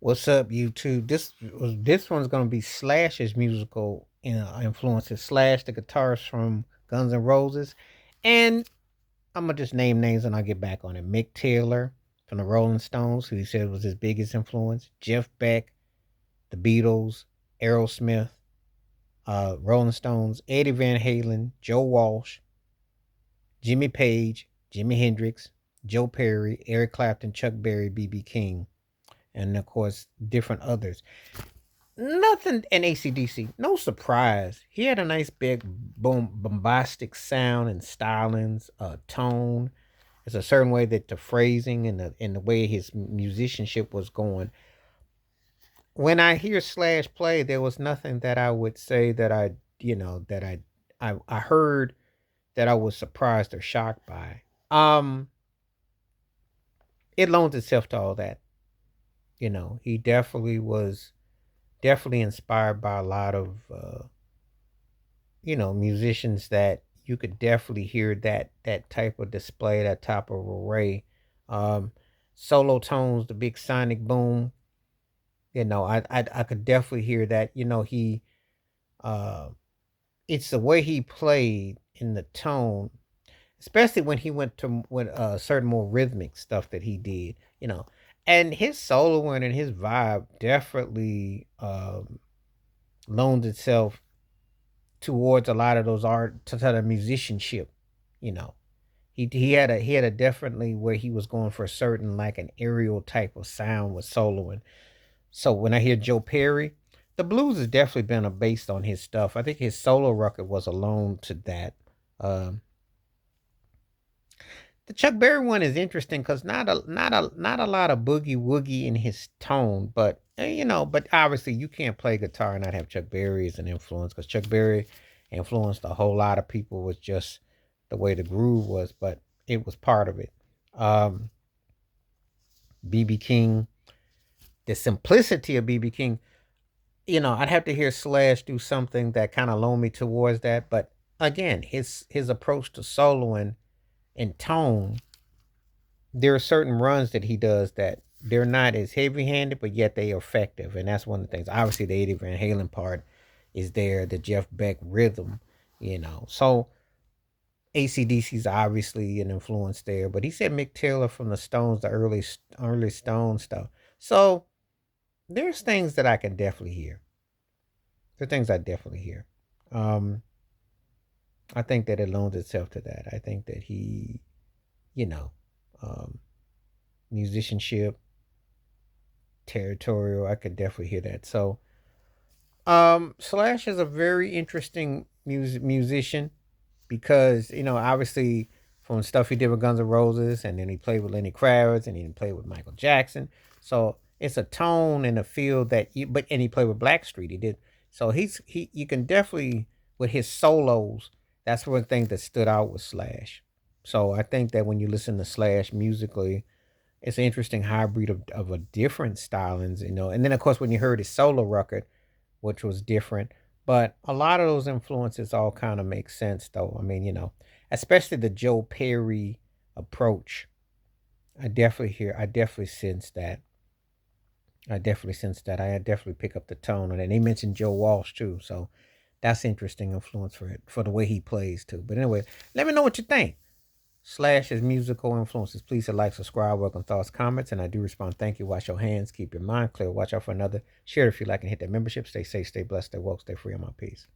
What's up, YouTube? This one's gonna be Slash's musical influences. Slash, the guitarist from Guns N' Roses, and I'm gonna just name names and I'll get back on it. Mick Taylor from the Rolling Stones, who he said was his biggest influence. Jeff Beck, the Beatles, Aerosmith, Rolling Stones, Eddie Van Halen, Joe Walsh, Jimmy Page, Jimi Hendrix, Joe Perry, Eric Clapton, Chuck Berry, B.B. King, and of course different others. Nothing in ACDC. No surprise. He had a nice big bombastic sound and stylings, tone. It's a certain way that the phrasing and the way his musicianship was going. When I hear Slash play, there was nothing that I would say that I heard that I was surprised or shocked by. It loans itself to all that. He definitely inspired by a lot of musicians that you could definitely hear that type of display, that type of array. Um, Solo tones, the big sonic boom. I could definitely hear that. He uh, it's the way he played in the tone, especially when he went to with certain more rhythmic stuff that he did. And his soloing and his vibe definitely loaned itself towards a lot of those art to the musicianship. You know, he had a definitely where he was going for a certain like an aerial type of sound with soloing. So when I hear Joe Perry, the blues has definitely been based on his stuff. I think his solo record was a loan to that. Um, the Chuck Berry one is interesting because not a lot of boogie woogie in his tone, but but obviously you can't play guitar and not have Chuck Berry as an influence because Chuck Berry influenced a whole lot of people with just the way the groove was, but it was part of it. Um, BB King, the simplicity of BB King, I'd have to hear Slash do something that kind of loaned me towards that, but again, his approach to soloing and tone, there are certain runs that he does that they're not as heavy handed, but yet they are effective. And that's one of the things. Obviously, the Eddie Van Halen part is there, the Jeff Beck rhythm. So ACDC's obviously an influence there. But he said Mick Taylor from the Stones, the early Stone stuff. So there's things that I can definitely hear. There are things I definitely hear. Um, I think that it loans itself to that. I think that he, you know, um, musicianship, territorial. I could definitely hear that. So, Slash is a very interesting musician because obviously from stuff he did with Guns N' Roses, and then he played with Lenny Kravitz, and he played with Michael Jackson. So it's a tone and a feel and he played with Blackstreet. He did. So you can definitely with his solos. That's one thing that stood out with Slash. So I think that when you listen to Slash musically, it's an interesting hybrid of a different stylings. And then of course when you heard his solo record, which was different, but a lot of those influences all kind of make sense though. I mean, especially the Joe Perry approach. I definitely sense that. I definitely sense that. I definitely pick up the tone, and then they mentioned Joe Walsh too, so that's interesting influence for it for the way he plays too. But anyway, let me know what you think. Slash's musical influences. Please hit like, subscribe, welcome thoughts, comments, and I do respond. Thank you. Wash your hands, keep your mind clear, watch out for another. Share if you like, and hit that membership. Stay safe, stay blessed, stay woke, stay free. On my peace.